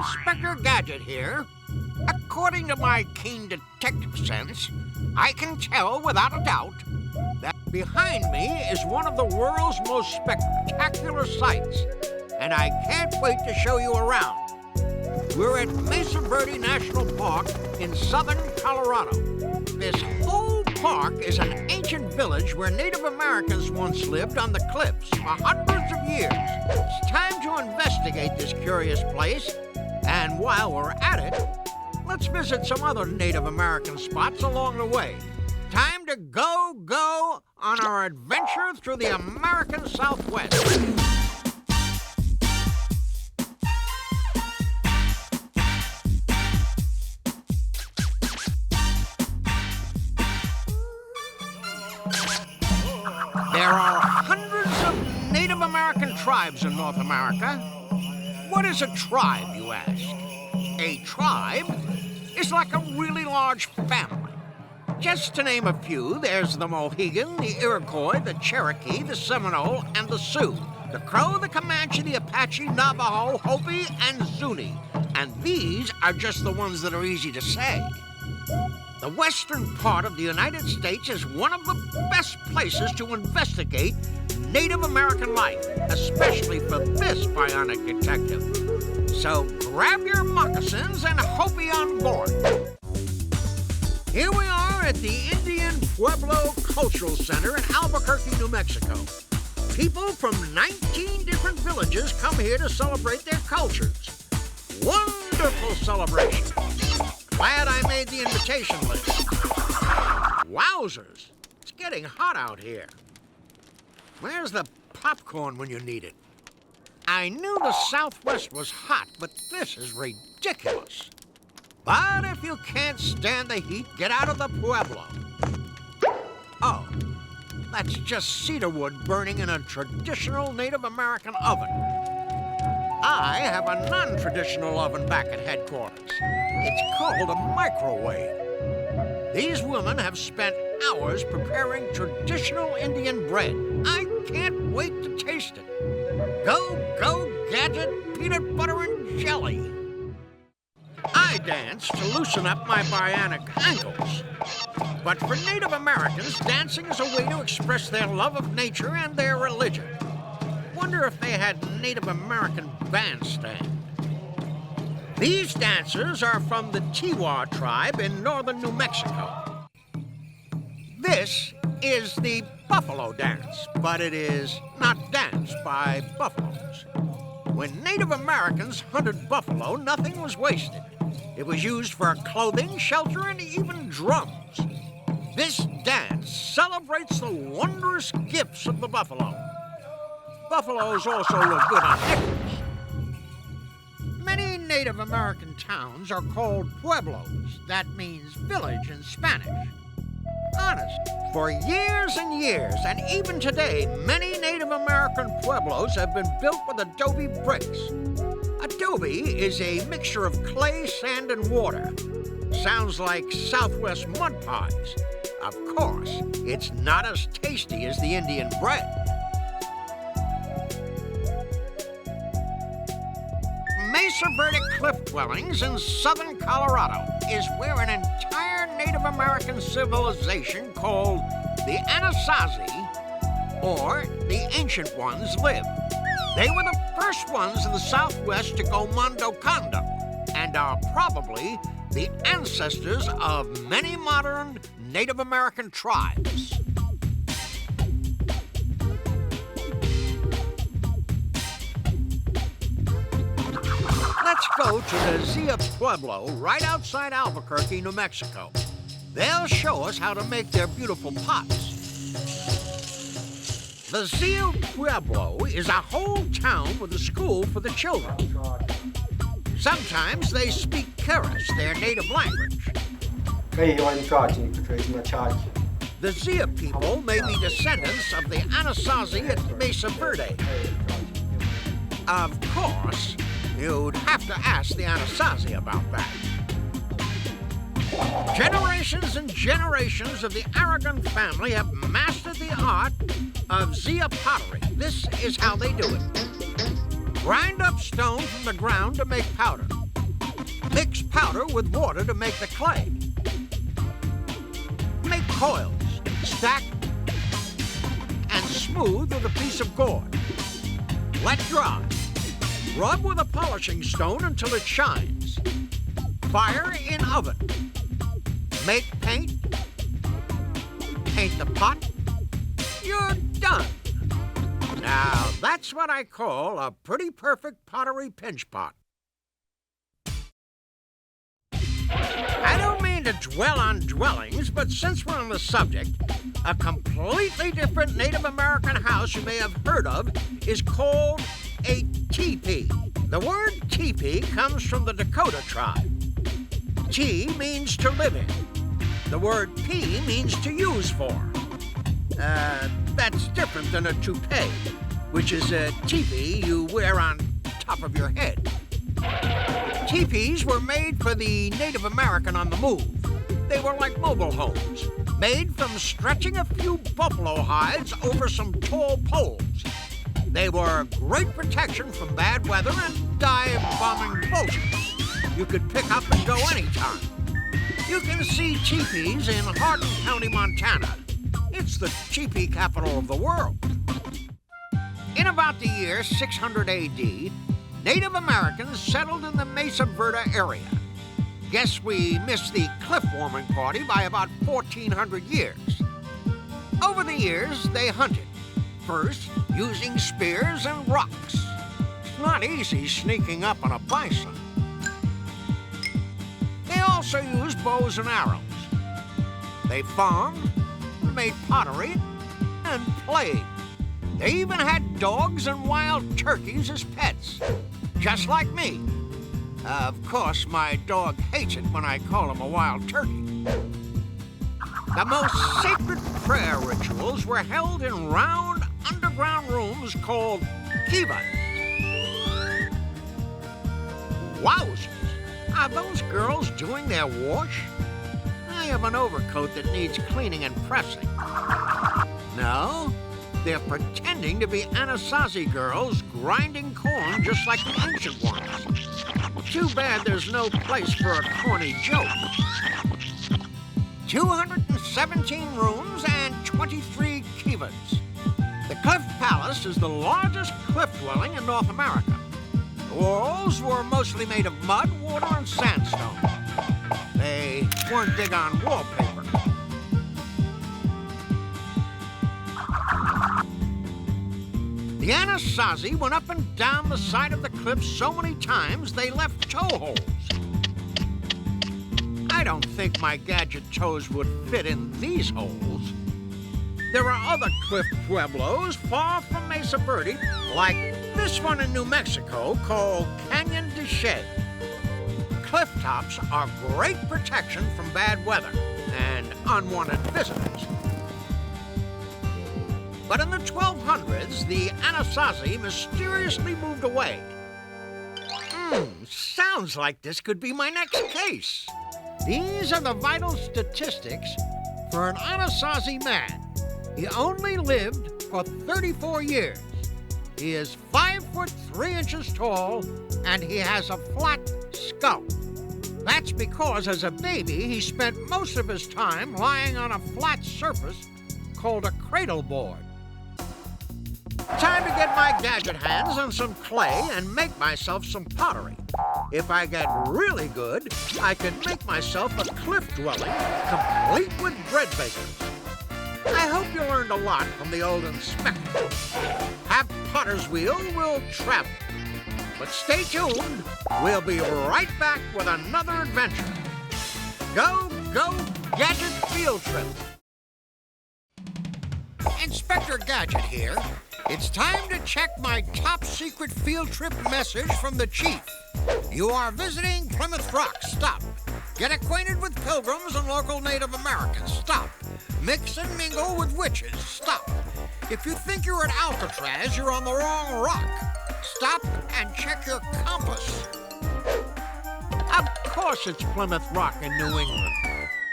Inspector Gadget here. According to my keen detective sense, I can tell without a doubt that behind me is one of the world's most spectacular sights, and I can't wait to show you around. We're at Mesa Verde National Park in southern Colorado. This whole park is an ancient village where Native Americans once lived on the cliffs for hundreds of years. It's time to investigate this curious place, and while we're at it, let's visit some other Native American spots along the way. Time to go on our adventure through the American Southwest. There are hundreds of Native American tribes in North America. What is a tribe, you ask? A tribe is like a really large family. Just to name a few, there's the Mohegan, the Iroquois, the Cherokee, the Seminole, and the Sioux, the Crow, the Comanche, the Apache, Navajo, Hopi, and Zuni. And these are just the ones that are easy to say. The western part of the United States is one of the best places to investigate Native American life, especially for this bionic detective. So grab your moccasins and Hopi on board. Here we are at the Indian Pueblo Cultural Center in Albuquerque, New Mexico. People from 19 different villages come here to celebrate their cultures. Wonderful celebration. Glad I made the invitation list. Wowzers, it's getting hot out here. Where's the popcorn when you need it? I knew the Southwest was hot, but this is ridiculous. But if you can't stand the heat, get out of the Pueblo. Oh, that's just cedar wood burning in a traditional Native American oven. I have a non-traditional oven back at headquarters. It's called a microwave. These women have spent hours preparing traditional Indian bread. I can't wait to taste it. Go, Gadget, peanut butter and jelly. I dance to loosen up my bionic ankles. But for Native Americans, dancing is a way to express their love of nature and their religion. Wonder if they had Native American bandstand. These dancers are from the Mayflower Tribe in northern New Mexico. This is the buffalo dance, but it is not danced by buffaloes. When Native Americans hunted buffalo, nothing was wasted. It was used for clothing, shelter, and even drums. This dance celebrates the wondrous gifts of the buffalo. Buffaloes also look good on nickels. Many Native American towns are called pueblos. That means village in Spanish. Honest, for years and years, and even today, many Native American pueblos have been built with adobe bricks. Adobe is a mixture of clay, sand, and water. Sounds like Southwest mud pies. Of course, it's not as tasty as the Indian bread. Mesa Verde Cliff Dwellings in southern Colorado is where an entire Native American civilization called the Anasazi, or the Ancient Ones, lived. They were the first ones in the Southwest to go mondo condo, and are probably the ancestors of many modern Native American tribes. Let's go to the Zia Pueblo right outside Albuquerque, New Mexico. They'll show us how to make their beautiful pots. The Zia Pueblo is a whole town with a school for the children. Sometimes they speak Keres, their native language. The Zia people may be descendants of the Anasazi at Mesa Verde. Of course, you'd have to ask the Anasazi about that. Generations and generations of the Aragon family have mastered the art of Zia pottery. This is how they do it. Grind up stone from the ground to make powder. Mix powder with water to make the clay. Make coils, stack, and smooth with a piece of gourd. Let dry. Rub with a polishing stone until it shines. Fire in oven. Make paint. Paint the pot. You're done. Now, that's what I call a pretty perfect pottery pinch pot. I don't mean to dwell on dwellings, but since we're on the subject, a completely different Native American house you may have heard of is called a teepee. The word teepee comes from the Dakota tribe. Te means to live in. The word pee means to use for. That's different than a toupee, which is a teepee you wear on top of your head. Teepees were made for the Native American on the move. They were like mobile homes, made from stretching a few buffalo hides over some tall poles. They were great protection from bad weather and dive-bombing vultures. You could pick up and go anytime. You can see teepees in Hardin County, Montana. It's the teepee capital of the world. In about the year 600 AD, Native Americans settled in the Mesa Verde area. Guess we missed the cliff warming party by about 1,400 years. Over the years, they hunted. First, using spears and rocks. It's not easy sneaking up on a bison. They also used bows and arrows. They farmed, made pottery, and played. They even had dogs and wild turkeys as pets, just like me. Of course, my dog hates it when I call him a wild turkey. The most sacred prayer rituals were held in round, underground rooms called Kiva. Wowzers! Are those girls doing their wash? I have an overcoat that needs cleaning and pressing. No, they're pretending to be Anasazi girls grinding corn just like the ancient ones. Too bad there's no place for a corny joke. 217 rooms and 23 kivas. The Cliff Palace is the largest cliff dwelling in North America. The walls were mostly made of mud, water, and sandstone. They weren't big on wallpaper. The Anasazi went up and down the side of the cliff so many times they left toe holes. I don't think my Gadget toes would fit in these holes. There are other cliff pueblos far from Mesa Verde, like this one in New Mexico called Canyon de Chelly. Cliff tops are great protection from bad weather and unwanted visitors. But in the 1200s, the Anasazi mysteriously moved away. Sounds like this could be my next case. These are the vital statistics for an Anasazi man. He only lived for 34 years. He is 5 foot 3 inches tall, and he has a flat skull. That's because as a baby, he spent most of his time lying on a flat surface called a cradle board. Time to get my Gadget hands on some clay and make myself some pottery. If I get really good, I could make myself a cliff dwelling complete with bread bakers. I hope you learned a lot from the old inspector. Have Potter's Wheel will travel. But stay tuned. We'll be right back with another adventure. Go, go, Gadget Field Trip. Inspector Gadget here. It's time to check my top secret field trip message from the chief. You are visiting Plymouth Rock. Stop. Get acquainted with pilgrims and local Native Americans. Stop. Mix and mingle with witches. Stop. If you think you're at Alcatraz, you're on the wrong rock. Stop and check your compass. Of course it's Plymouth Rock in New England.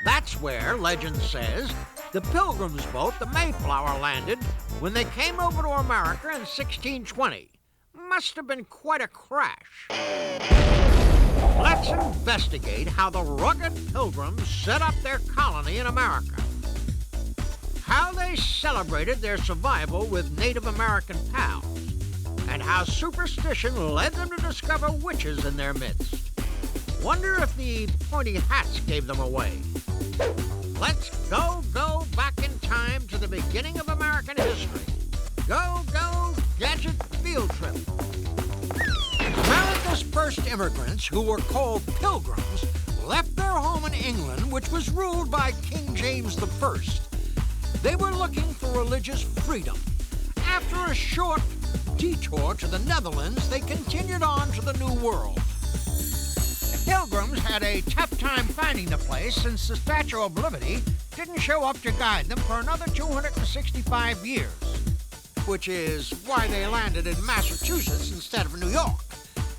That's where, legend says, the Pilgrims boat, the Mayflower, landed when they came over to America in 1620. Must have been quite a crash. Let's investigate how the rugged Pilgrims set up their colony in America, how they celebrated their survival with Native American pals, and how superstition led them to discover witches in their midst. Wonder if the pointy hats gave them away. Let's go back in time to the beginning of American history. Go, Gadget field trip. America's first immigrants, who were called Pilgrims, left their home in England, which was ruled by King James I. They were looking for religious freedom. After a short detour to the Netherlands, they continued on to the New World. Pilgrims had a tough time finding the place since the Statue of Liberty didn't show up to guide them for another 265 years, which is why they landed in Massachusetts instead of New York.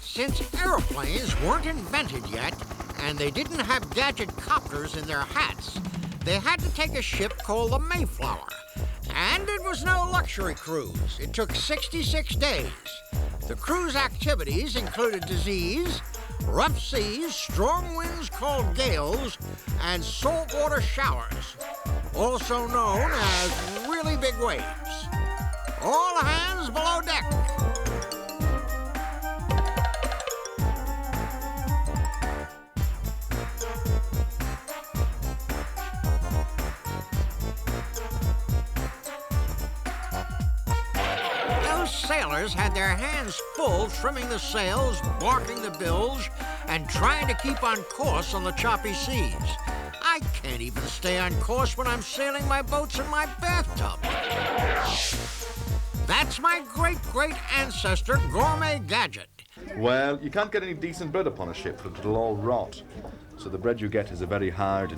Since airplanes weren't invented yet, and they didn't have Gadget copters in their hats, they had to take a ship called the Mayflower. And it was no luxury cruise. It took 66 days. The cruise activities included disease, rough seas, strong winds called gales, and saltwater showers, also known as really big waves. All hands below deck. Sailors had their hands full trimming the sails, barking the bilge, and trying to keep on course on the choppy seas. I can't even stay on course when I'm sailing my boats in my bathtub. That's my great ancestor, Gourmet Gadget. Well, you can't get any decent bread upon a ship, for it'll all rot. So the bread you get is a very hard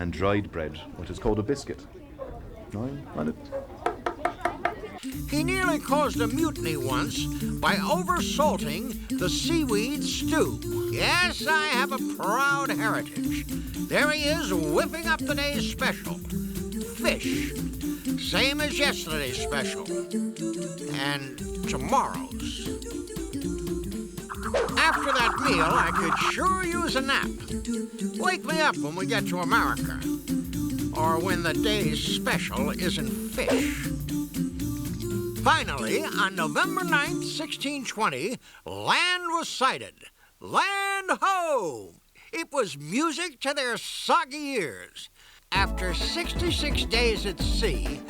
and dried bread, which is called a biscuit. Mind it? He nearly caused a mutiny once by oversalting the seaweed stew. Yes, I have a proud heritage. There he is, whipping up the day's special. Fish. Same as yesterday's special. And tomorrow's. After that meal, I could sure use a nap. Wake me up when we get to America. Or when the day's special isn't fish. Finally, on November 9th, 1620, land was sighted. Land ho! It was music to their soggy ears. After 66 days at sea,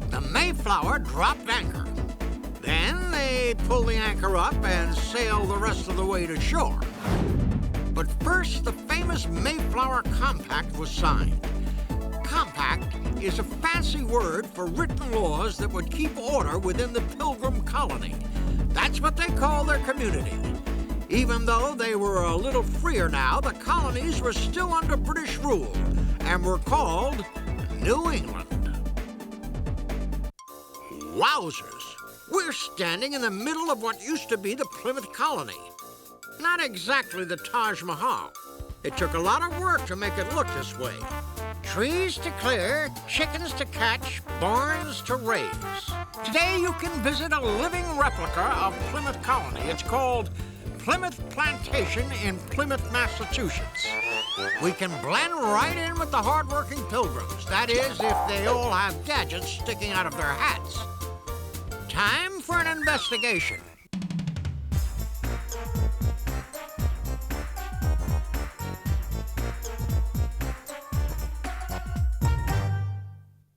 the Mayflower dropped anchor. Then they pulled the anchor up and sailed the rest of the way to shore. But first, the famous Mayflower Compact was signed. Compact is a fancy word for written laws that would keep order within the Pilgrim colony. That's what they call their community. Even though they were a little freer now, the colonies were still under British rule and were called New England. Wowzers! We're standing in the middle of what used to be the Plymouth colony. Not exactly the Taj Mahal. It took a lot of work to make it look this way. Trees to clear, chickens to catch, barns to raise. Today you can visit a living replica of Plymouth Colony. It's called Plymouth Plantation in Plymouth, Massachusetts. We can blend right in with the hard-working Pilgrims. That is, if they all have gadgets sticking out of their hats. Time for an investigation.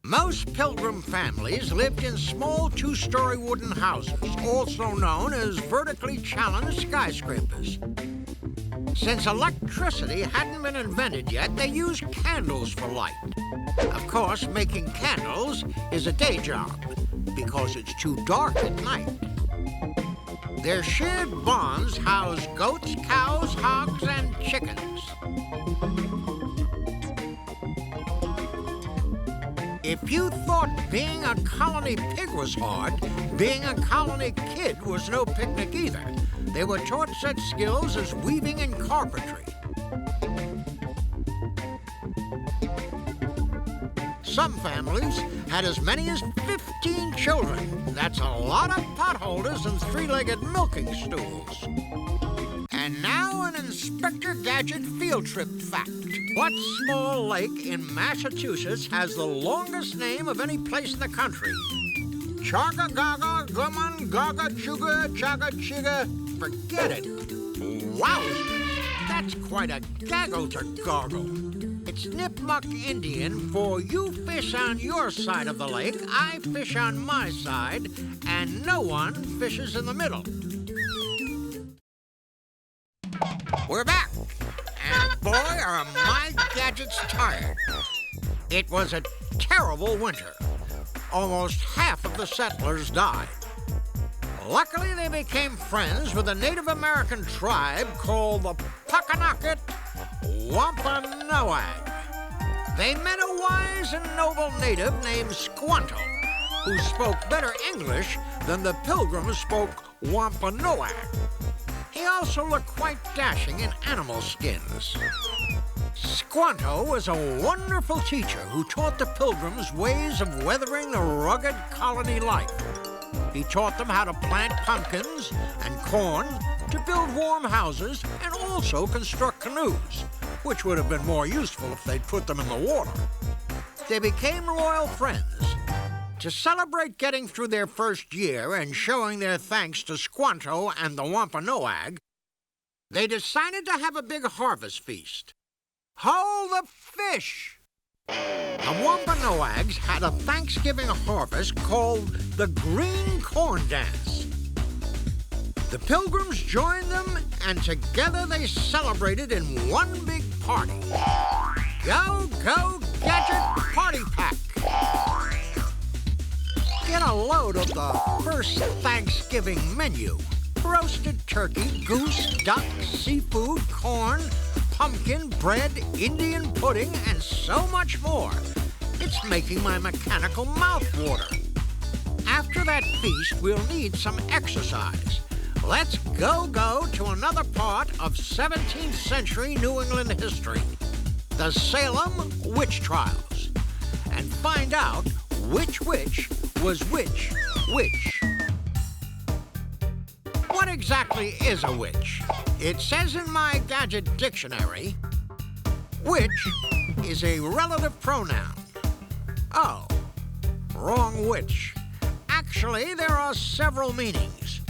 Most Pilgrim families lived in small two-story wooden houses, also known as vertically challenged skyscrapers. Since electricity hadn't been invented yet, they used candles for light. Of course, making candles is a day job, because it's too dark at night. Their shared barns house goats, cows, hogs, and chickens. If you thought being a colony pig was hard, being a colony kid was no picnic either. They were taught such skills as weaving and carpentry. Some families had as many as 15 children. That's a lot of potholders and three-legged milking stools. And now an Inspector Gadget field trip fact. What small lake in Massachusetts has the longest name of any place in the country? Chaga Gaga, Guman, Gaga, Chuga, Chaga, Chiga. Forget it. Wow, that's quite a gaggle to gargle. It's Nipmuc Indian for you fish on your side of the lake, I fish on my side, and no one fishes in the middle. We're back, and boy, are my gadgets tired. It was a terrible winter. Almost half of the settlers died. Luckily, they became friends with a Native American tribe called the Wampanoag. They met a wise and noble native named Squanto, who spoke better English than the Pilgrims spoke Wampanoag. He also looked quite dashing in animal skins. Squanto was a wonderful teacher who taught the Pilgrims ways of weathering the rugged colony life. He taught them how to plant pumpkins and corn, to build warm houses, and also construct canoes, which would have been more useful if they'd put them in the water. They became loyal friends. To celebrate getting through their first year and showing their thanks to Squanto and the Wampanoag, they decided to have a big harvest feast. Hold the fish! The Wampanoags had a Thanksgiving harvest called the Green Corn Dance. The Pilgrims joined them, and together they celebrated in one big party. Go, go, Gadget Party Pack! Get a load of the first Thanksgiving menu. Roasted turkey, goose, duck, seafood, corn, pumpkin, bread, Indian pudding, and so much more. It's making my mechanical mouth water. After that feast, we'll need some exercise. Let's go to another part of 17th century New England history, the Salem Witch Trials, and find out which witch was which witch. What exactly is a witch? It says in my Gadget dictionary, witch is a relative pronoun. Oh, wrong witch. Actually, there are several meanings.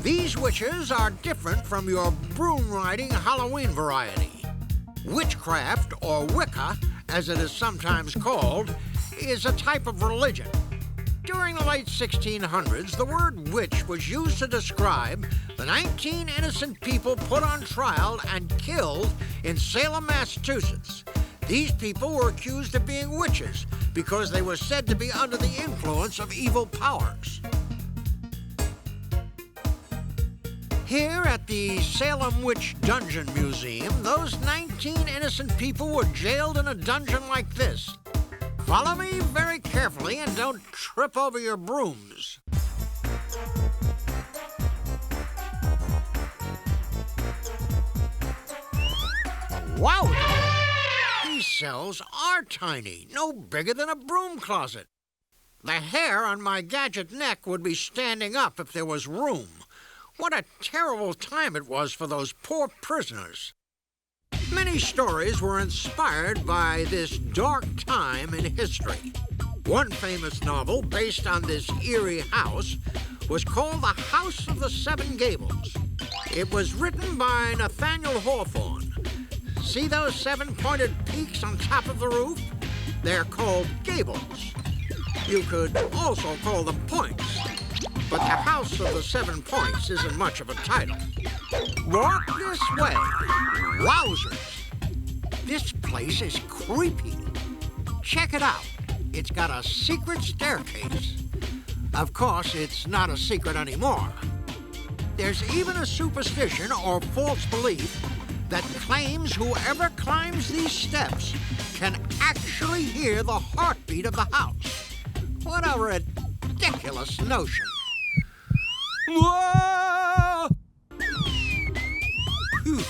These witches are different from your broom-riding Halloween variety. Witchcraft, or Wicca, as it is sometimes called, is a type of religion. During the late 1600s, the word witch was used to describe the 19 innocent people put on trial and killed in Salem, Massachusetts. These people were accused of being witches because they were said to be under the influence of evil powers. Here at the Salem Witch Dungeon Museum, those 19 innocent people were jailed in a dungeon like this. Follow me very carefully and don't trip over your brooms. Wow! These cells are tiny, no bigger than a broom closet. The hair on my Gadget neck would be standing up if there was room. What a terrible time it was for those poor prisoners. Many stories were inspired by this dark time in history. One famous novel based on this eerie house was called The House of the Seven Gables. It was written by Nathaniel Hawthorne. See those 7 pointed peaks on top of the roof? They're called gables. You could also call them points. But The House of the 7 Points isn't much of a title. Walk this way. Wowzers! This place is creepy. Check it out. It's got a secret staircase. Of course, it's not a secret anymore. There's even a superstition or false belief that claims whoever climbs these steps can actually hear the heartbeat of the house. What a ridiculous notion. Whoa! Phew.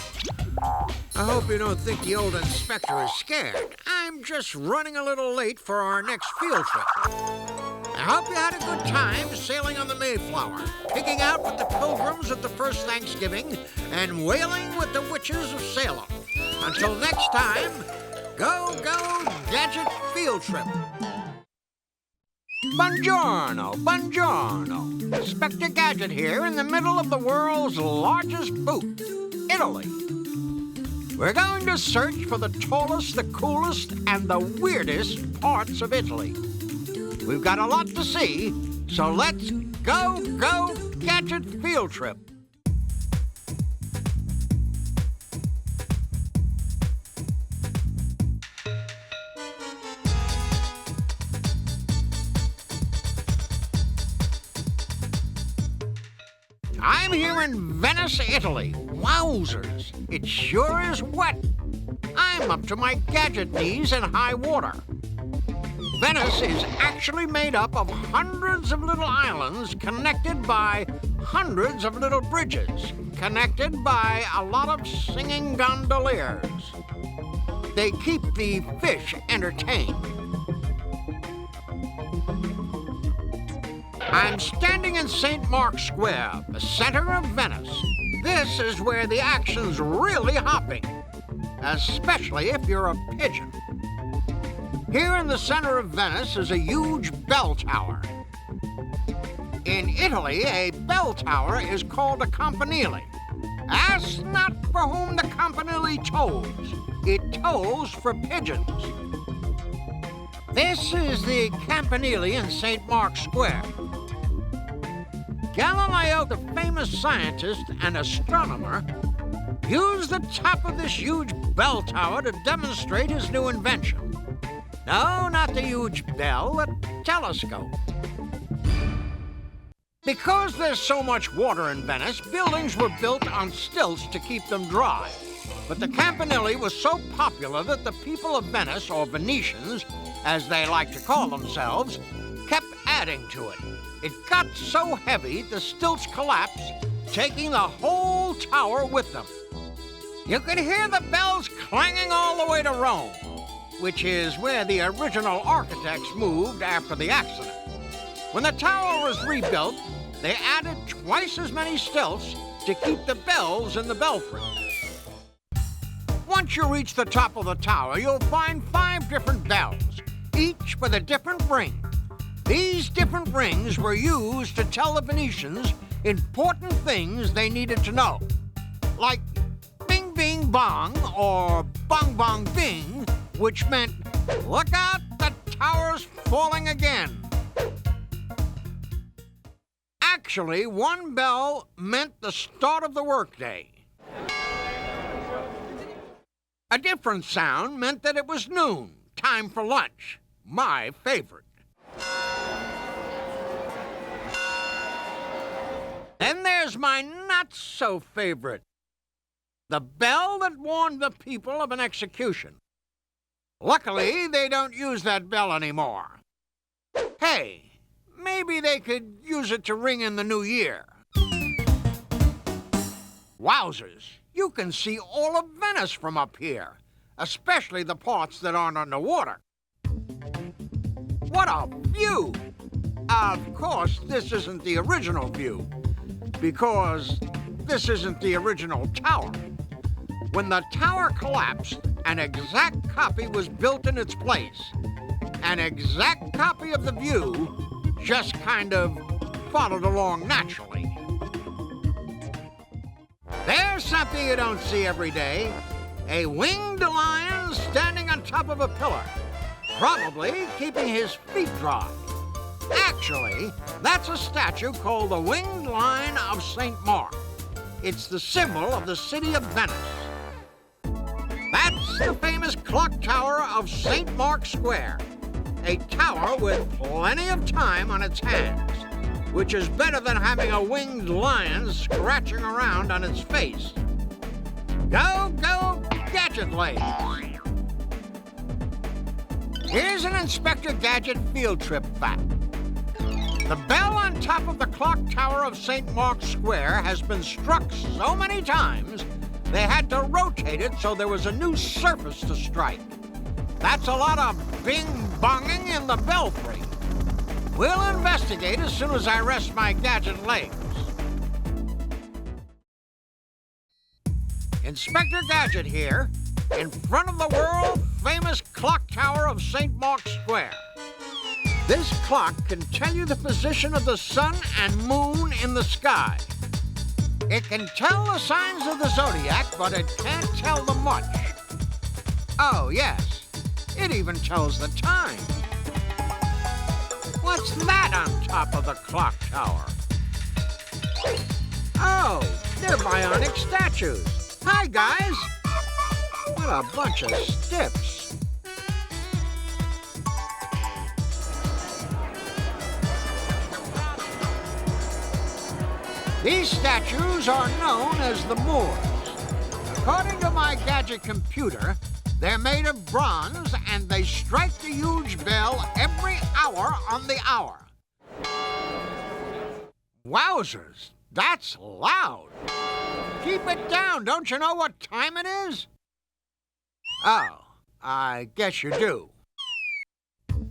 I hope you don't think the old inspector is scared. I'm just running a little late for our next field trip. hope you had a good time sailing on the Mayflower, picking out with the Pilgrims at the first Thanksgiving, and whaling with the witches of Salem. Until next time, go Gadget field trip. Buongiorno, buongiorno. Inspector Gadget here in the middle of the world's largest boot, Italy. We're going to search for the tallest, the coolest, and the weirdest parts of Italy. We've got a lot to see, so let's go Gadget field trip. I'm here in Venice, Italy. Wowzers, it sure is wet. I'm up to my gadget knees in high water. Venice is actually made up of hundreds of little islands connected by hundreds of little bridges, connected by a lot of singing gondoliers. They keep the fish entertained. I'm standing in St. Mark's Square, the center of Venice. This is where the action's really hopping, especially if you're a pigeon. Here in the center of Venice is a huge bell tower. In Italy, a bell tower is called a campanile. Ask not for whom the campanile tolls. It tolls for pigeons. This is the campanile in St. Mark's Square. Galileo, the famous scientist and astronomer, used the top of this huge bell tower to demonstrate his new invention. No, not the huge bell, the telescope. Because there's so much water in Venice, buildings were built on stilts to keep them dry. But the campanile was so popular that the people of Venice, or Venetians, as they like to call themselves, kept adding to it. It got so heavy, the stilts collapsed, taking the whole tower with them. You could hear the bells clanging all the way to Rome, which is where the original architects moved after the accident. When the tower was rebuilt, they added twice as many stilts to keep the bells in the belfry. Once you reach the top of the tower, you'll find 5 different bells, each with a different ring. These different rings were used to tell the Venetians important things they needed to know, like bing bing bong or bong bong bing, which meant, look out, the tower's falling again. Actually, one bell meant the start of the workday. A different sound meant that it was noon, time for lunch, my favorite. Then there's my not-so-favorite, the bell that warned the people of an execution. Luckily, they don't use that bell anymore. Hey, maybe they could use it to ring in the new year. Wowzers, you can see all of Venice from up here, especially the parts that aren't underwater. What a view! Of course, this isn't the original view, because this isn't the original tower. When the tower collapsed, an exact copy was built in its place. An exact copy of the view just kind of followed along naturally. There's something you don't see every day. A winged lion standing on top of a pillar, probably keeping his feet dry. Actually, that's a statue called the Winged Lion of St. Mark. It's the symbol of the city of Venice. That's the famous clock tower of St. Mark's Square, a tower with plenty of time on its hands, which is better than having a winged lion scratching around on its face. Go Gadget ladies! Here's an Inspector Gadget field trip fact. The bell on top of the clock tower of St. Mark's Square has been struck so many times they had to rotate it so there was a new surface to strike. That's a lot of bing-bonging in the belfry. We'll investigate as soon as I rest my Gadget legs. Inspector Gadget here, in front of the world-famous clock tower of St. Mark's Square. This clock can tell you the position of the sun and moon in the sky. It can tell the signs of the zodiac, but it can't tell them much. Oh, yes, it even tells the time. What's that on top of the clock tower? Oh, they're bionic statues. Hi, guys. What a bunch of stiffs. These statues are known as the Moors. According to my Gadget computer, they're made of bronze and they strike the huge bell every hour on the hour. Wowzers, that's loud. Keep it down, don't you know what time it is? Oh, I guess you do.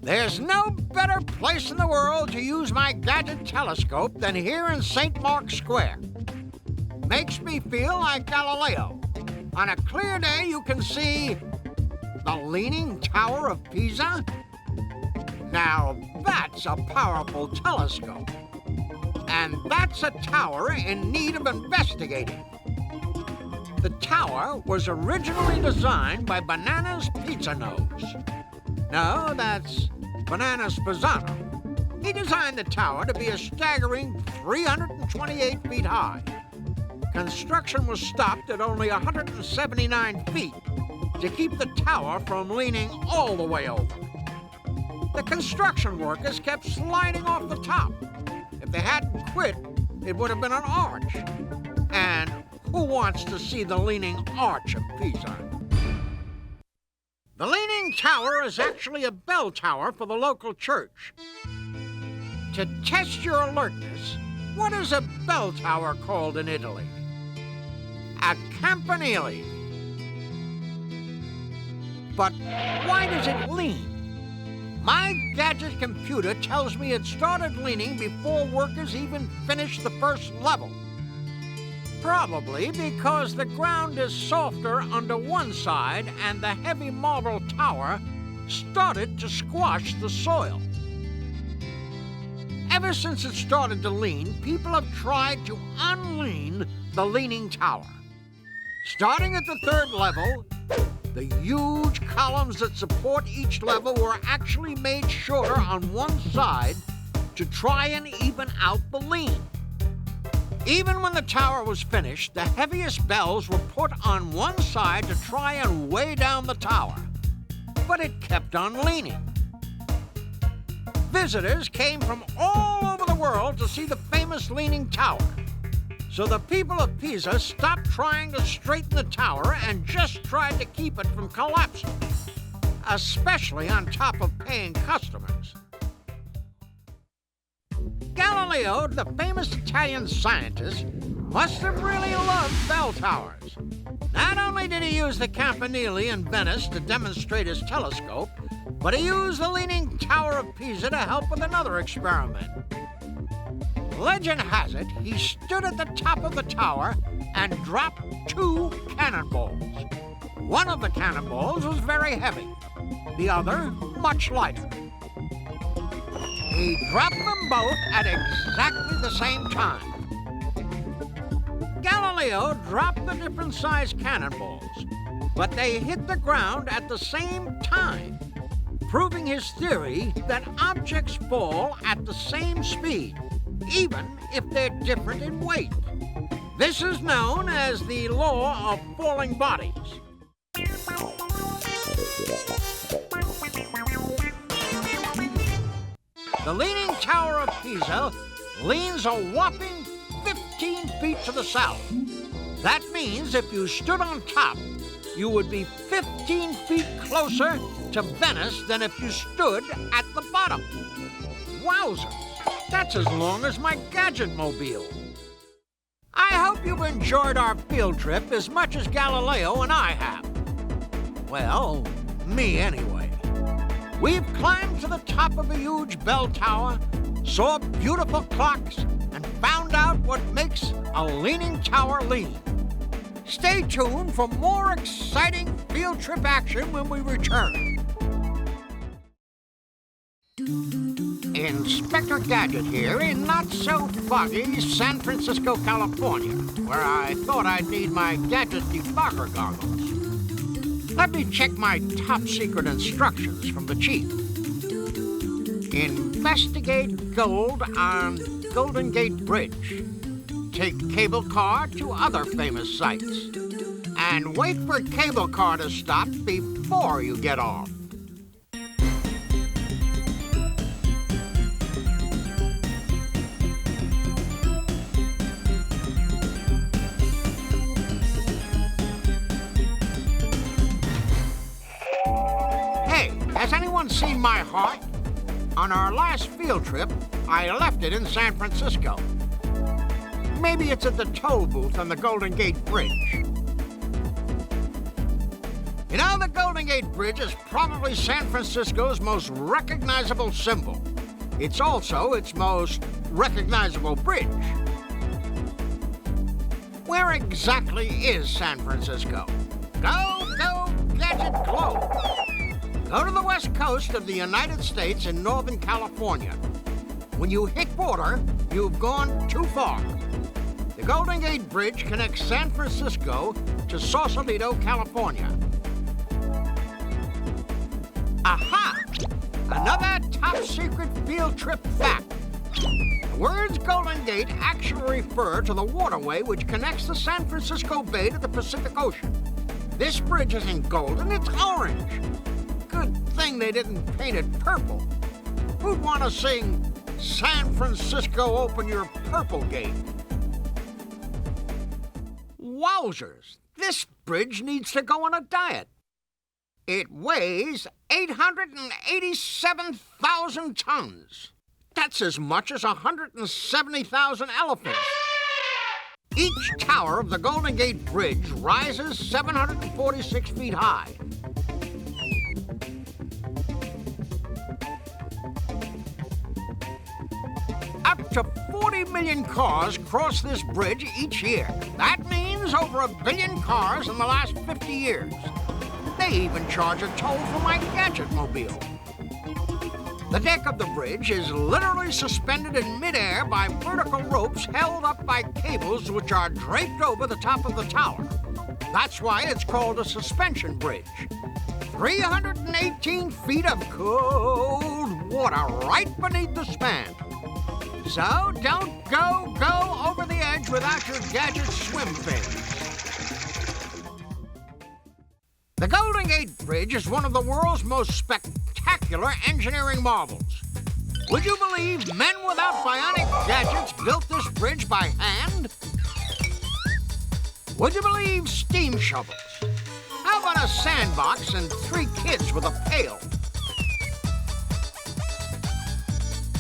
There's no better place in the world to use my Gadget telescope than here in St. Mark's Square. Makes me feel like Galileo. On a clear day, you can see the Leaning Tower of Pisa. Now, that's a powerful telescope. And that's a tower in need of investigating. The tower was originally designed by Bananas Pizza Nose. No, that's Bananas Pisano. He designed the tower to be a staggering 328 feet high. Construction was stopped at only 179 feet to keep the tower from leaning all the way over. The construction workers kept sliding off the top. If they hadn't quit, it would have been an arch. And who wants to see the leaning arch of Pisa? The Leaning Tower is actually a bell tower for the local church. To test your alertness, what is a bell tower called in Italy? A campanile. But why does it lean? My Gadget computer tells me it started leaning before workers even finished the first level. Probably because the ground is softer under one side and the heavy marble tower started to squash the soil. Ever since it started to lean, people have tried to unlean the Leaning Tower. Starting at the third level, the huge columns that support each level were actually made shorter on one side to try and even out the lean. Even when the tower was finished, the heaviest bells were put on one side to try and weigh down the tower. But it kept on leaning. Visitors came from all over the world to see the famous Leaning Tower. So the people of Pisa stopped trying to straighten the tower and just tried to keep it from collapsing, especially on top of paying customers. Galileo, the famous Italian scientist, must have really loved bell towers. Not only did he use the campanile in Venice to demonstrate his telescope, but he used the Leaning Tower of Pisa to help with another experiment. Legend has it he stood at the top of the tower and dropped 2 cannonballs. One of the cannonballs was very heavy, the other much lighter. He dropped them both at exactly the same time. Galileo dropped the different-sized cannonballs, but they hit the ground at the same time, proving his theory that objects fall at the same speed, even if they're different in weight. This is known as the law of falling bodies. The Leaning Tower of Pisa leans a whopping 15 feet to the south. That means if you stood on top, you would be 15 feet closer to Venice than if you stood at the bottom. Wowzers, that's as long as my Gadget mobile. I hope you've enjoyed our field trip as much as Galileo and I have. Well, me anyway. We've climbed to the top of a huge bell tower, saw beautiful clocks, and found out what makes a leaning tower lean. Stay tuned for more exciting field trip action when we return. Inspector Gadget here in not-so-foggy San Francisco, California, where I thought I'd need my Gadget defogger goggles. Let me check my top-secret instructions from the chief. Investigate gold on Golden Gate Bridge. Take cable car to other famous sites. And wait for cable car to stop before you get off. Has anyone seen my heart? On our last field trip, I left it in San Francisco. Maybe it's at the toll booth on the Golden Gate Bridge. You know, the Golden Gate Bridge is probably San Francisco's most recognizable symbol. It's also its most recognizable bridge. Where exactly is San Francisco? Go, go, Gadget, glow! Go to the west coast of the United States in Northern California. When you hit border, you've gone too far. The Golden Gate Bridge connects San Francisco to Sausalito, California. Aha! Another top-secret field trip fact. The words Golden Gate actually refer to the waterway which connects the San Francisco Bay to the Pacific Ocean. This bridge isn't golden, it's orange. Good thing they didn't paint it purple. Who'd want to sing, San Francisco, open your purple gate? Wowzers, this bridge needs to go on a diet. It weighs 887,000 tons. That's as much as 170,000 elephants. Each tower of the Golden Gate Bridge rises 746 feet high. Up to 40 million cars cross this bridge each year. That means over 1 billion cars in the last 50 years. They even charge a toll for my Gadget mobile. The deck of the bridge is literally suspended in midair by vertical ropes held up by cables which are draped over the top of the tower. That's why it's called a suspension bridge. 318 feet of cold water right beneath the span. So don't go over the edge without your Gadget swim fins. The Golden Gate Bridge is one of the world's most spectacular engineering marvels. Would you believe men without bionic gadgets built this bridge by hand? Would you believe steam shovels? How about a sandbox and 3 kids with a pail?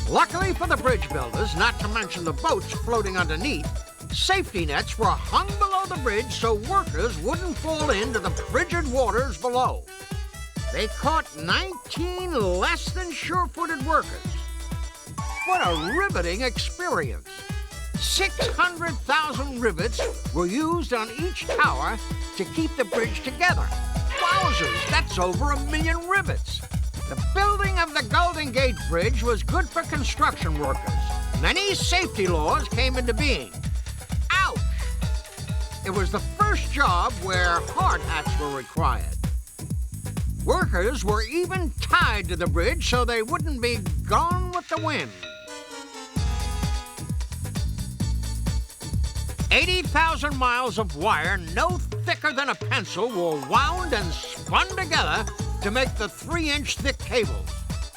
Luckily for the bridge builders, not to mention the boats floating underneath, safety nets were hung below the bridge so workers wouldn't fall into the frigid waters below. They caught 19 less than sure-footed workers. What a riveting experience. 600,000 rivets were used on each tower to keep the bridge together. Wowzers, that's over 1 million rivets. The building of the Golden Gate Bridge was good for construction workers. Many safety laws came into being. Ouch! It was the first job where hard hats were required. Workers were even tied to the bridge so they wouldn't be gone with the wind. 80,000 miles of wire no thicker than a pencil were wound and spun together to make the 3-inch thick cables.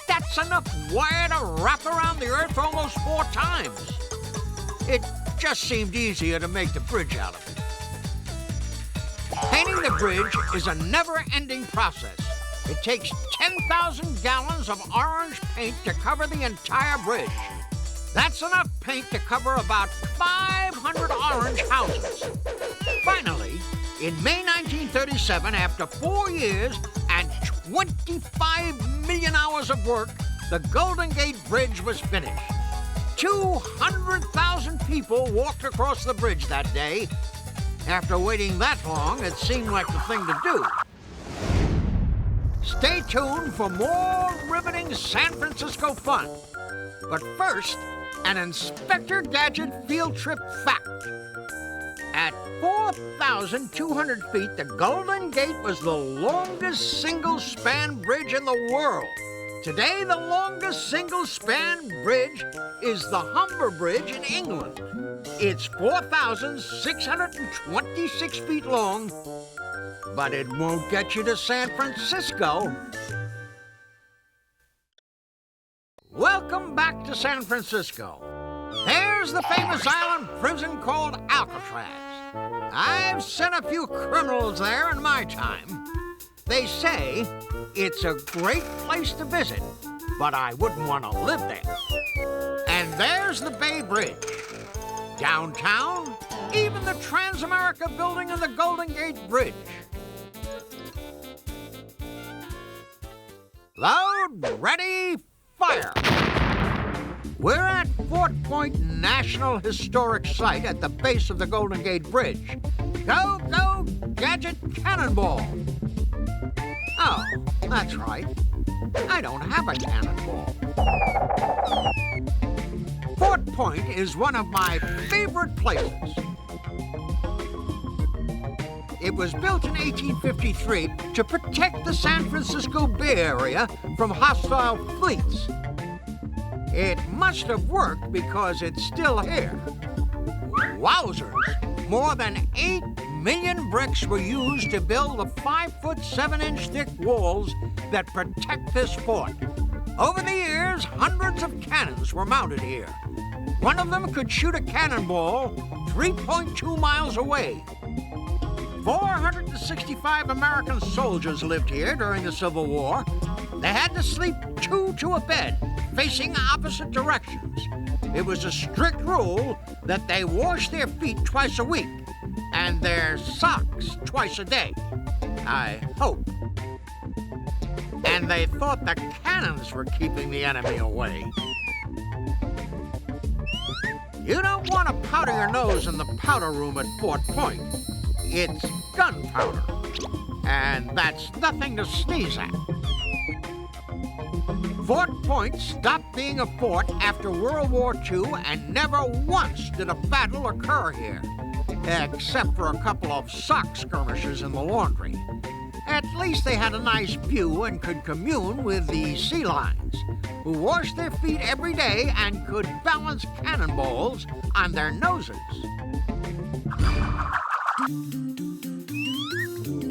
That's enough wire to wrap around the Earth almost 4 times. It just seemed easier to make the bridge out of it. Painting the bridge is a never-ending process. It takes 10,000 gallons of orange paint to cover the entire bridge. That's enough paint to cover about 500 orange houses. Finally, in May 1937, after 4 years and 25 million hours of work, the Golden Gate Bridge was finished. 200,000 people walked across the bridge that day. After waiting that long, it seemed like the thing to do. Stay tuned for more riveting San Francisco fun. But first, an Inspector Gadget field trip fact. At 4,200 feet, the Golden Gate was the longest single-span bridge in the world. Today, the longest single-span bridge is the Humber Bridge in England. It's 4,626 feet long, but it won't get you to San Francisco. Welcome back to San Francisco. There's the famous island prison called Alcatraz. I've sent a few criminals there in my time. They say it's a great place to visit, but I wouldn't want to live there. And there's the Bay Bridge. Downtown, even the Transamerica Building and the Golden Gate Bridge. Load, ready, fire! We're at Fort Point National Historic Site at the base of the Golden Gate Bridge. Go, go, Gadget Cannonball! Oh, that's right. I don't have a cannonball. Fort Point is one of my favorite places. It was built in 1853 to protect the San Francisco Bay Area from hostile fleets. It must have worked because it's still here. Wowzers! More than 8 million bricks were used to build the 5-foot 7-inch thick walls that protect this fort. Over the years, hundreds of cannons were mounted here. One of them could shoot a cannonball 3.2 miles away. 465 American soldiers lived here during the Civil War. They had to sleep 2 to a bed, facing opposite directions. It was a strict rule that they wash their feet twice a week and their socks twice a day. I hope. And they thought the cannons were keeping the enemy away. You don't want to powder your nose in the powder room at Fort Point. It's gunpowder, and that's nothing to sneeze at. Fort Point stopped being a fort after World War II, and never once did a battle occur here, except for a couple of sock skirmishes in the laundry. At least they had a nice view and could commune with the sea lions, who washed their feet every day and could balance cannonballs on their noses.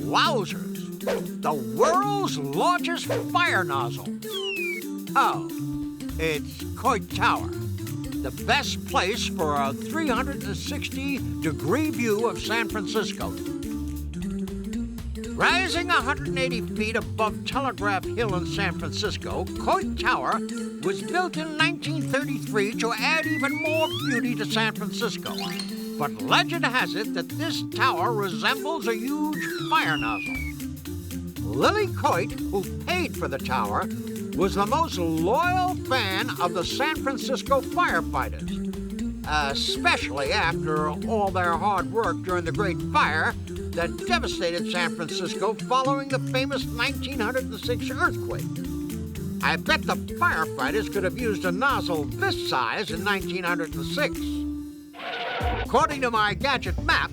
Wowzers! The world's largest fire nozzle. Oh, it's Coit Tower, the best place for a 360-degree view of San Francisco. Rising 180 feet above Telegraph Hill in San Francisco, Coit Tower was built in 1933 to add even more beauty to San Francisco. But legend has it that this tower resembles a huge fire nozzle. Lily Coit, who paid for the tower, was the most loyal fan of the San Francisco firefighters, especially after all their hard work during the Great Fire that devastated San Francisco following the famous 1906 earthquake. I bet the firefighters could have used a nozzle this size in 1906. According to my Gadget map,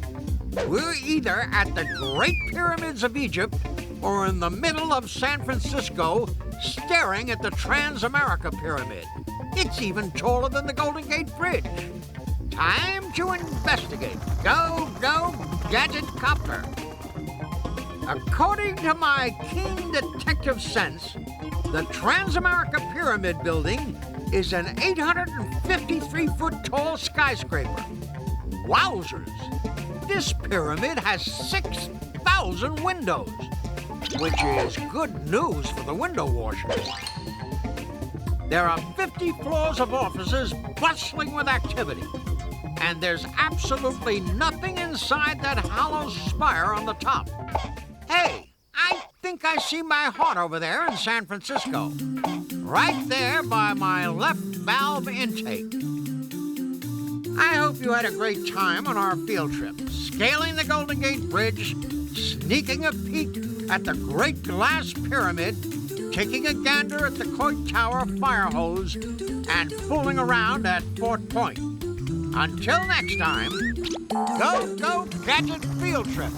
we're either at the Great Pyramids of Egypt or in the middle of San Francisco staring at the Transamerica Pyramid. It's even taller than the Golden Gate Bridge. Time to investigate. Go, go, Gadget Copter. According to my keen detective sense, the Transamerica Pyramid Building is an 853-foot tall skyscraper. Wowzers! This pyramid has 6,000 windows, which is good news for the window washers. There are 50 floors of offices bustling with activity, and there's absolutely nothing inside that hollow spire on the top. Hey, I think I see my heart over there in San Francisco, right there by my left valve intake. I hope you had a great time on our field trip, scaling the Golden Gate Bridge, sneaking a peek at the Great Glass Pyramid, taking a gander at the Coit Tower fire hose, and fooling around at Fort Point. Until next time, go Gadget Field Trip!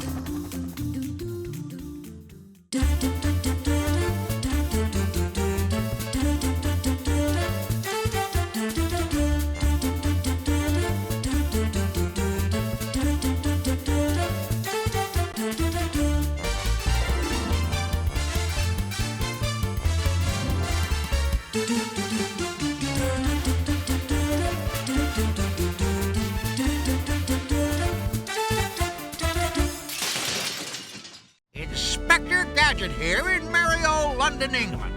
Gadget here in merry old London, England.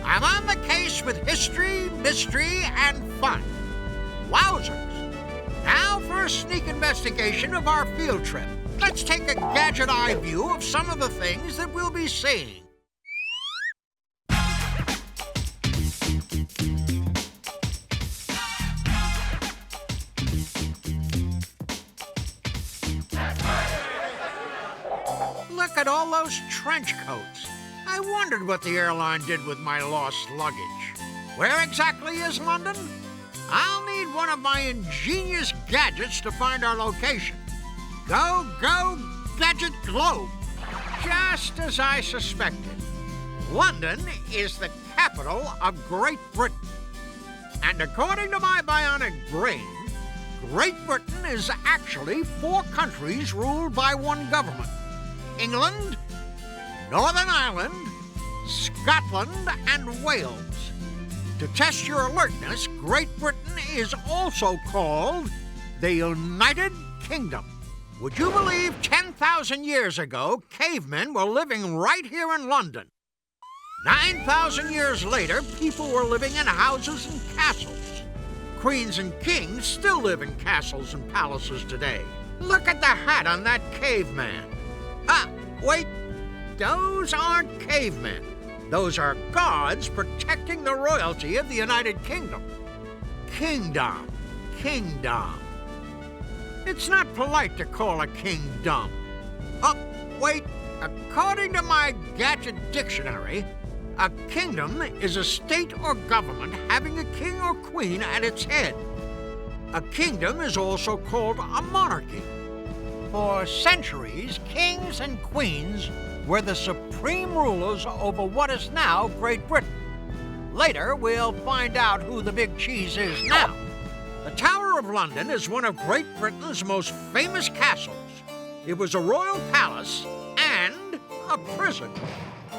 I'm on the case with history, mystery, and fun. Wowzers! Now for a sneak investigation of our field trip. Let's take a gadget eye view of some of the things that we'll be seeing. Look at all those trench coats. I wondered what the airline did with my lost luggage. Where exactly is London? I'll need one of my ingenious gadgets to find our location. Go, Gadget Globe! Just as I suspected, London is the capital of Great Britain. And according to my bionic brain, Great Britain is actually 4 countries ruled by one government. England, Northern Ireland, Scotland, and Wales. To test your alertness, Great Britain is also called the United Kingdom. Would you believe 10,000 years ago, cavemen were living right here in London? 9,000 years later, people were living in houses and castles. Queens and kings still live in castles and palaces today. Look at the hat on that caveman. Ah, wait, those aren't cavemen. Those are gods protecting the royalty of the United Kingdom. Kingdom. It's not polite to call a king dumb. Oh, wait, according to my Gadget dictionary, a kingdom is a state or government having a king or queen at its head. A kingdom is also called a monarchy. For centuries, kings and queens were the supreme rulers over what is now Great Britain. Later, we'll find out who the big cheese is now. The Tower of London is one of Great Britain's most famous castles. It was a royal palace and a prison.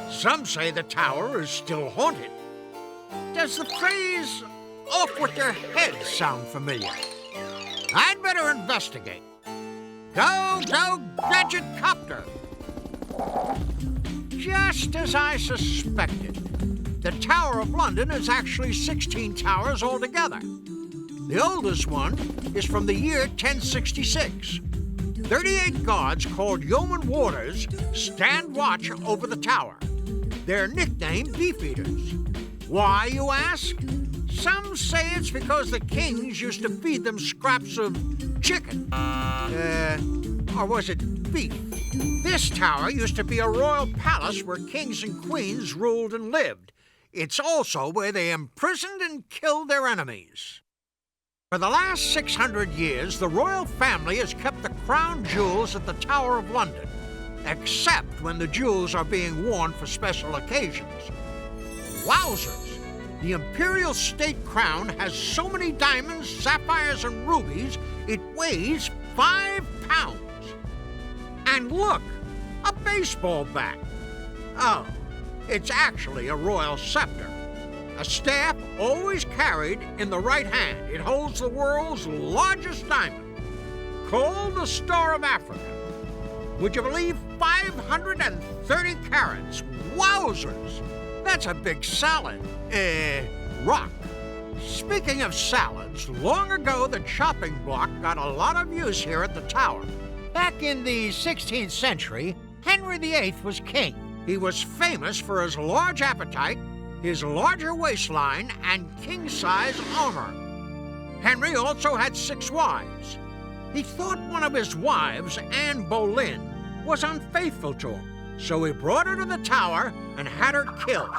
Some say the tower is still haunted. Does the phrase, "off with their heads," sound familiar? I'd better investigate. Go, Gadget Copter! Just as I suspected, the Tower of London is actually 16 towers altogether. The oldest one is from the year 1066. 38 guards called yeoman warders stand watch over the tower. They're nicknamed Beefeaters. Why, you ask? Some say it's because the kings used to feed them scraps of chicken. Or was it beef? This tower used to be a royal palace where kings and queens ruled and lived. It's also where they imprisoned and killed their enemies. For the last 600 years, the royal family has kept the crown jewels at the Tower of London, except when the jewels are being worn for special occasions. Wowzers! The imperial state crown has so many diamonds, sapphires, and rubies, it weighs 5 pounds. And look, a baseball bat. Oh, it's actually a royal scepter. A staff always carried in the right hand. It holds the world's largest diamond, called the Star of Africa. Would you believe 530 carats? Wowzers! That's a big salad. Rock. Speaking of salads, long ago the chopping block got a lot of use here at the tower. Back in the 16th century, Henry VIII was king. He was famous for his large appetite, his larger waistline, and king-size armor. Henry also had 6 wives. He thought one of his wives, Anne Boleyn, was unfaithful to him, so he brought her to the tower and had her killed.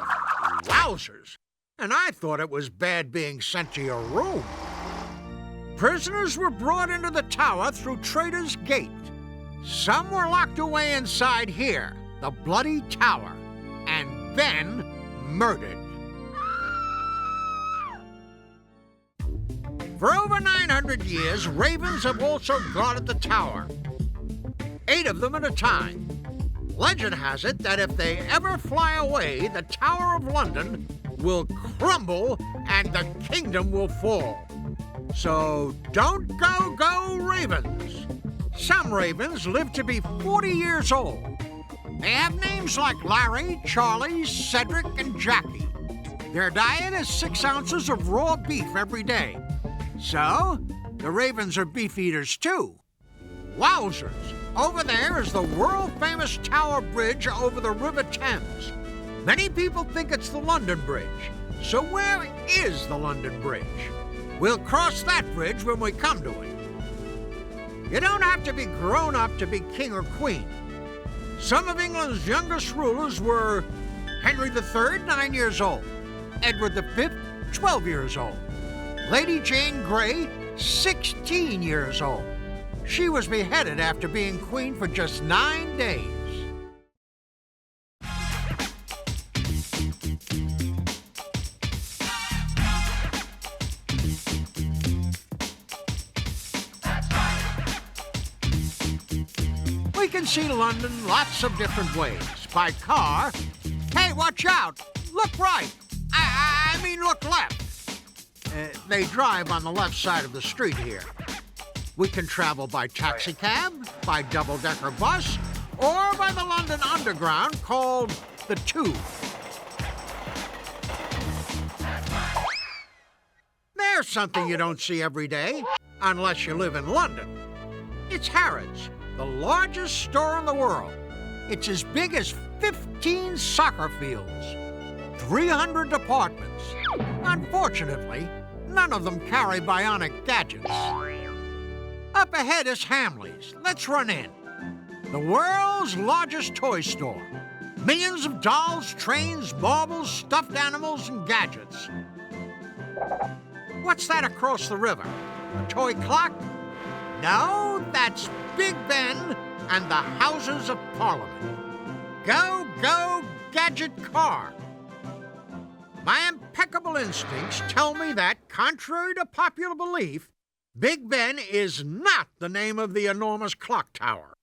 Wowzers! And I thought it was bad being sent to your room. Prisoners were brought into the tower through Traitor's Gate. Some were locked away inside here, the Bloody Tower, and then murdered. For over 900 years, ravens have also guarded the tower, 8 of them at a time. Legend has it that if they ever fly away, the Tower of London will crumble and the kingdom will fall. So don't go ravens. Some ravens live to be 40 years old. They have names like Larry, Charlie, Cedric, and Jackie. Their diet is 6 ounces of raw beef every day. So, the ravens are beef eaters too. Wowzers! Over there is the world-famous Tower Bridge over the River Thames. Many people think it's the London Bridge. So where is the London Bridge? We'll cross that bridge when we come to it. You don't have to be grown up to be king or queen. Some of England's youngest rulers were Henry III, 9 years old, Edward V, 12 years old, Lady Jane Grey, 16 years old. She was beheaded after being queen for just 9 days. We can see London lots of different ways. By car. Hey, watch out! Look right! I mean look left. They drive on the left side of the street here. We can travel by taxicab, by double-decker bus, or by the London Underground called the Tube. There's something you don't see every day, unless you live in London. It's Harrods, the largest store in the world. It's as big as 15 soccer fields, 300 departments. Unfortunately, none of them carry bionic gadgets. Up ahead is Hamley's. Let's run in. The world's largest toy store. Millions of dolls, trains, baubles, stuffed animals, and gadgets. What's that across the river? A toy clock? No, that's Big Ben and the Houses of Parliament. Go, go, Gadget car! My impeccable instincts tell me that, contrary to popular belief, Big Ben is not the name of the enormous clock tower.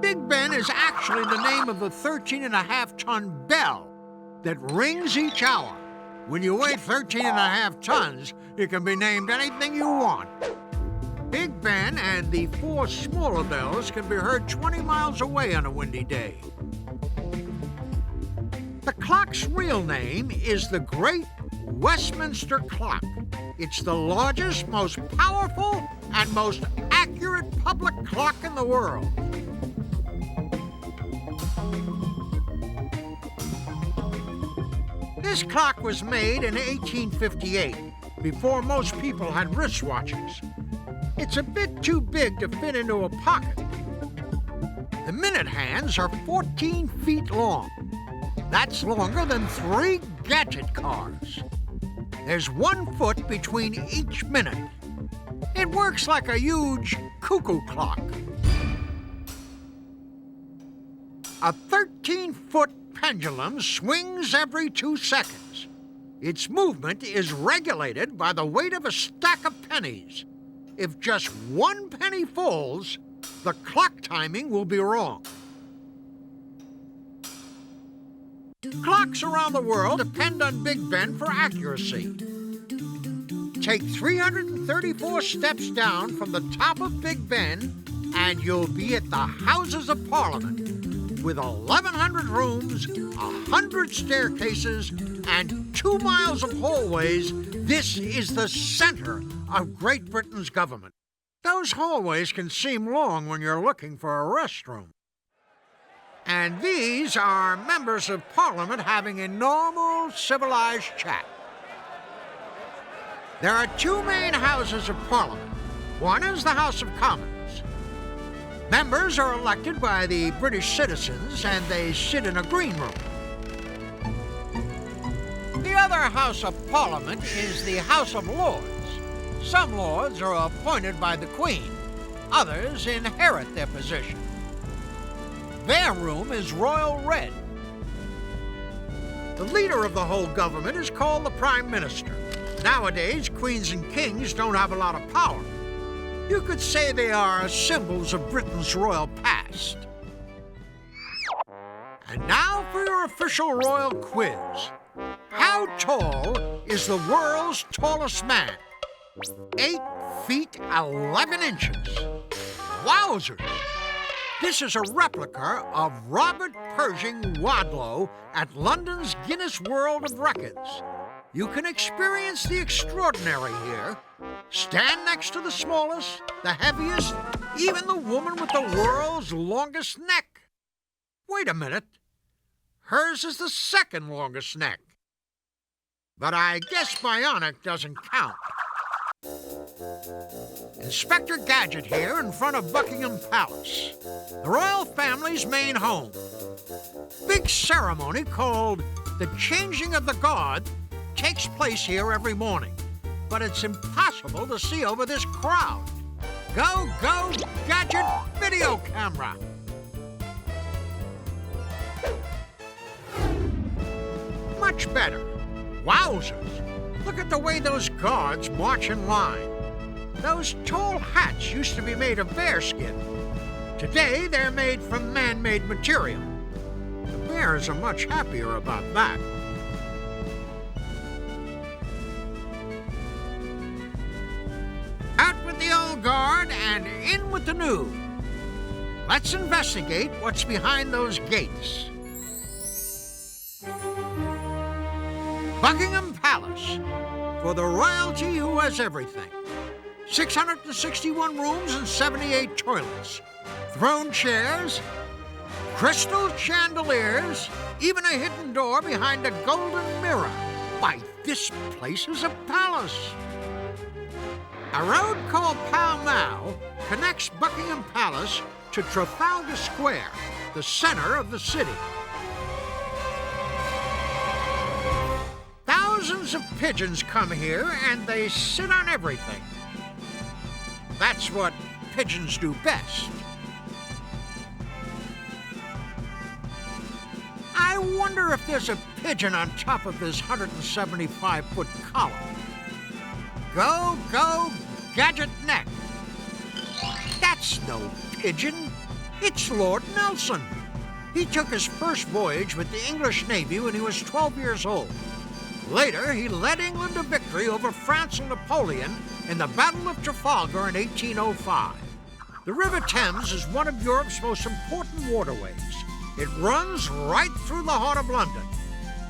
Big Ben is actually the name of the 13.5-ton bell that rings each hour. When you weigh 13.5 tons, you can be named anything you want. Big Ben and the 4 smaller bells can be heard 20 miles away on a windy day. The clock's real name is the Great Westminster Clock. It's the largest, most powerful, and most accurate public clock in the world. This clock was made in 1858, before most people had wristwatches. It's a bit too big to fit into a pocket. The minute hands are 14 feet long. That's longer than 3 Gadget cars. There's 1 foot between each minute. It works like a huge cuckoo clock. A 13-foot pendulum swings every 2 seconds. Its movement is regulated by the weight of a stack of pennies. If just 1 penny falls, the clock timing will be wrong. Clocks around the world depend on Big Ben for accuracy. Take 334 steps down from the top of Big Ben, and you'll be at the Houses of Parliament, with 1,100 rooms, 100 staircases, and 2 miles of hallways. This is the center of Great Britain's government. Those hallways can seem long when you're looking for a restroom. And these are members of Parliament having a normal, civilized chat. There are two main houses of Parliament. One is the House of Commons. Members are elected by the British citizens, and they sit in a green room. The other House of Parliament is the House of Lords. Some lords are appointed by the Queen. Others inherit their position. Their room is royal red. The leader of the whole government is called the Prime Minister. Nowadays, queens and kings don't have a lot of power. You could say they are symbols of Britain's royal past. And now for your official royal quiz. How tall is the world's tallest man? 8 feet 11 inches. Wowzers! This is a replica of Robert Pershing Wadlow at London's Guinness World of Records. You can experience the extraordinary here. Stand next to the smallest, the heaviest, even the woman with the world's longest neck. Wait a minute. Hers is the second longest neck. But I guess bionic doesn't count. Inspector Gadget here in front of Buckingham Palace, the royal family's main home. Big ceremony called the Changing of the Guard takes place here every morning, but it's impossible to see over this crowd. Go, go, Gadget video camera! Much better. Wowzers! Look at the way those guards march in line. Those tall hats used to be made of bearskin. Today, they're made from man-made material. The bears are much happier about that. Out with the old guard and in with the new. Let's investigate what's behind those gates. Buckingham Palace, for the royalty who has everything. 661 rooms and 78 toilets. Throne chairs, crystal chandeliers, even a hidden door behind a golden mirror. Why, this place is a palace. A road called Pall Mall connects Buckingham Palace to Trafalgar Square, the center of the city. Thousands of pigeons come here, and they sit on everything. That's what pigeons do best. I wonder if there's a pigeon on top of this 175-foot column. Go, go, Gadget neck. That's no pigeon. It's Lord Nelson. He took his first voyage with the English Navy when he was 12 years old. Later, he led England to victory over France and Napoleon in the Battle of Trafalgar in 1805. The River Thames is one of Europe's most important waterways. It runs right through the heart of London.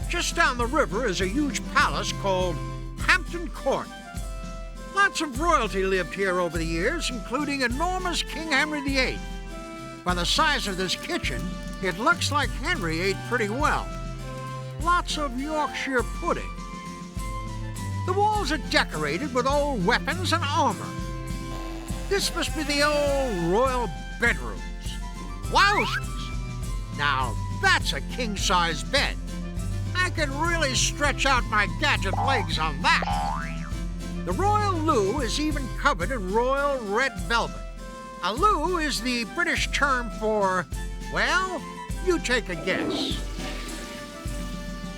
Just down the river is a huge palace called Hampton Court. Lots of royalty lived here over the years, including enormous King Henry VIII. By the size of this kitchen, it looks like Henry ate pretty well. Lots of Yorkshire pudding. The walls are decorated with old weapons and armor. This must be the old royal bedrooms. Wowzers! Now that's a king-size bed. I could really stretch out my Gadget legs on that. The royal loo is even covered in royal red velvet. A loo is the British term for, well, you take a guess.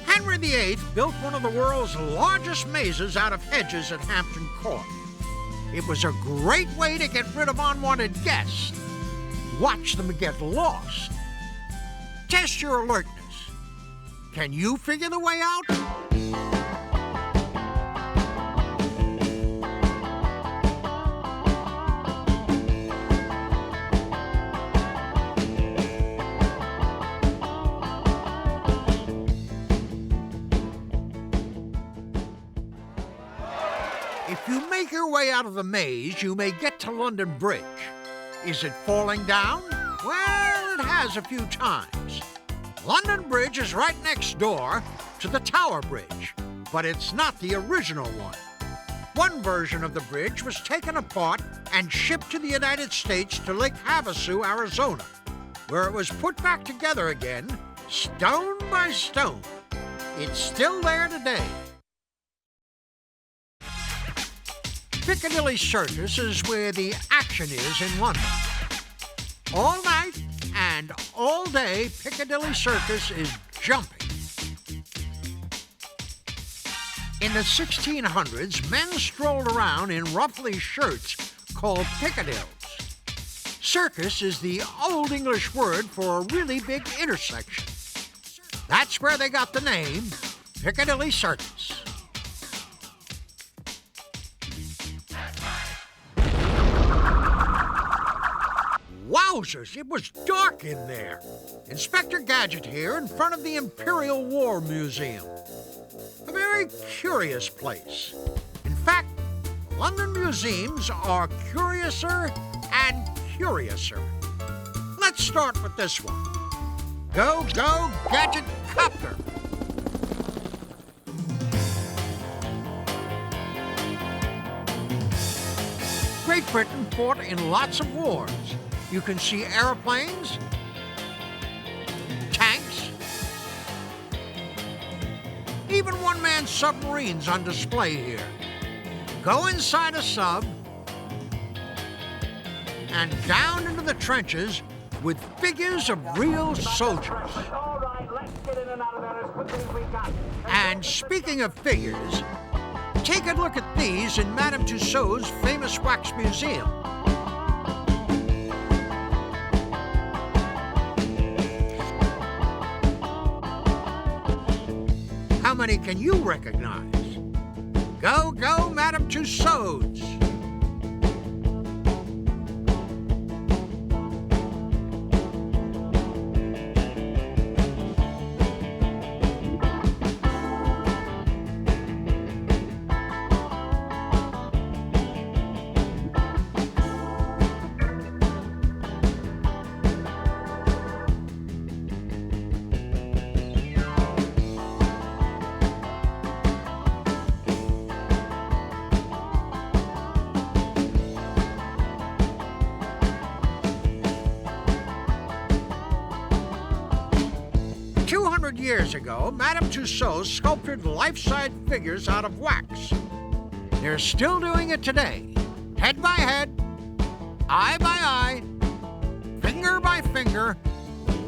Henry VIII built one of the world's largest mazes out of hedges at Hampton Court. It was a great way to get rid of unwanted guests. Watch them get lost. Test your alertness. Can you figure the way out? If you make your way out of the maze, you may get to London Bridge. Is it falling down? Well, it has a few times. London Bridge is right next door to the Tower Bridge, but it's not the original one. One version of the bridge was taken apart and shipped to the United States to Lake Havasu, Arizona, where it was put back together again, stone by stone. It's still there today. Piccadilly Circus is where the action is in London. All night and all day, Piccadilly Circus is jumping. In the 1600s, men strolled around in ruffly shirts called piccadilles. Circus is the Old English word for a really big intersection. That's where they got the name Piccadilly Circus. Wowzers, it was dark in there. Inspector Gadget here in front of the Imperial War Museum. A very curious place. In fact, London museums are curiouser and curiouser. Let's start with this one. Go, go, Gadget Copter! Great Britain fought in lots of wars. You can see airplanes, tanks, even one-man submarines on display here. Go inside a sub and down into the trenches with figures of real soldiers. All right, let's get in and out of there as quickly as we can. And speaking of figures, take a look at these in Madame Tussauds' famous wax museum. How many can you recognize? Go, go, Madame Tussauds! Years ago, Madame Tussauds sculpted life-size figures out of wax. They're still doing it today, head by head, eye by eye, finger by finger,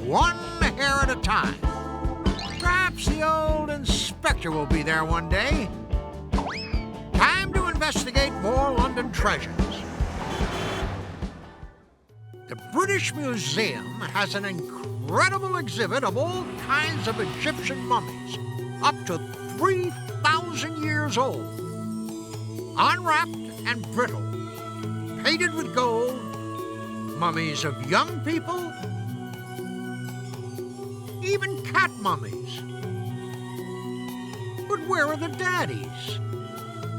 one hair at a time. Perhaps the old inspector will be there one day. Time to investigate more London treasures. The British Museum has an incredible exhibit of all kinds of Egyptian mummies, up to 3,000 years old. Unwrapped and brittle, painted with gold, mummies of young people, even cat mummies. But where are the daddies?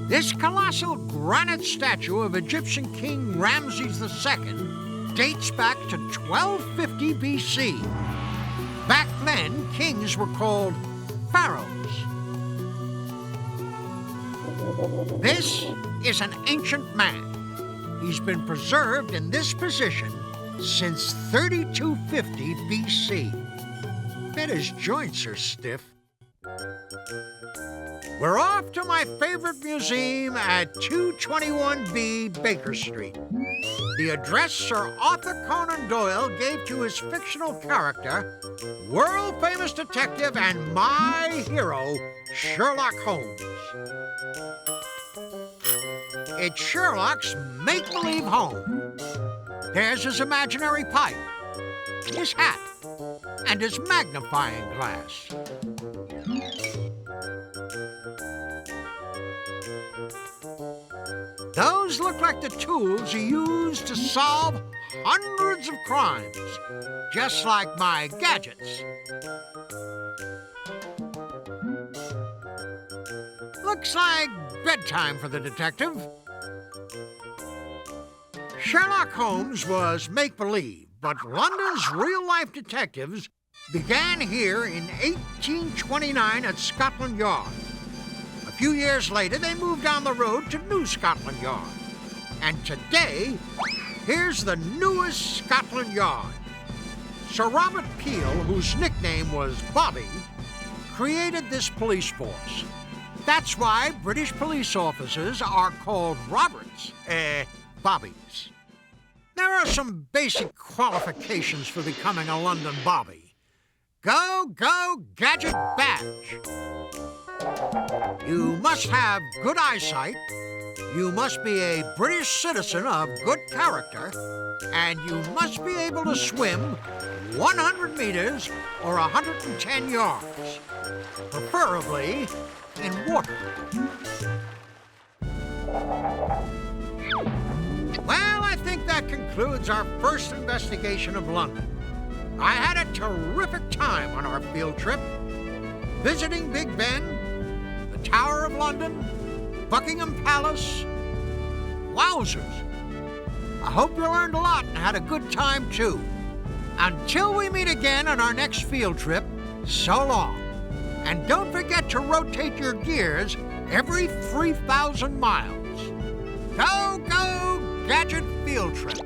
This colossal granite statue of Egyptian King Ramses II dates back to 1250 BC. Back then, kings were called pharaohs. This is an ancient man. He's been preserved in this position since 3250 BC. Bet his joints are stiff. We're off to my favorite museum at 221B Baker Street. The address Sir Arthur Conan Doyle gave to his fictional character, world-famous detective and my hero, Sherlock Holmes. It's Sherlock's make-believe home. There's his imaginary pipe, his hat, and his magnifying glass. Those look like the tools he used to solve hundreds of crimes, just like my gadgets. Looks like bedtime for the detective. Sherlock Holmes was make-believe, but London's real-life detectives began here in 1829 at Scotland Yard. A few years later, they moved down the road to New Scotland Yard. And today, here's the newest Scotland Yard. Sir Robert Peel, whose nickname was Bobby, created this police force. That's why British police officers are called Roberts, Bobbies. There are some basic qualifications for becoming a London Bobby. Go, Gadget badge. You must have good eyesight, you must be a British citizen of good character, and you must be able to swim 100 meters or 110 yards, preferably in water. Well, I think that concludes our first investigation of London. I had a terrific time on our field trip, visiting Big Ben, the Tower of London, Buckingham Palace. Wowzers! I hope you learned a lot and had a good time, too. Until we meet again on our next field trip, so long. And don't forget to rotate your gears every 3,000 miles. Go, Gadget field trip.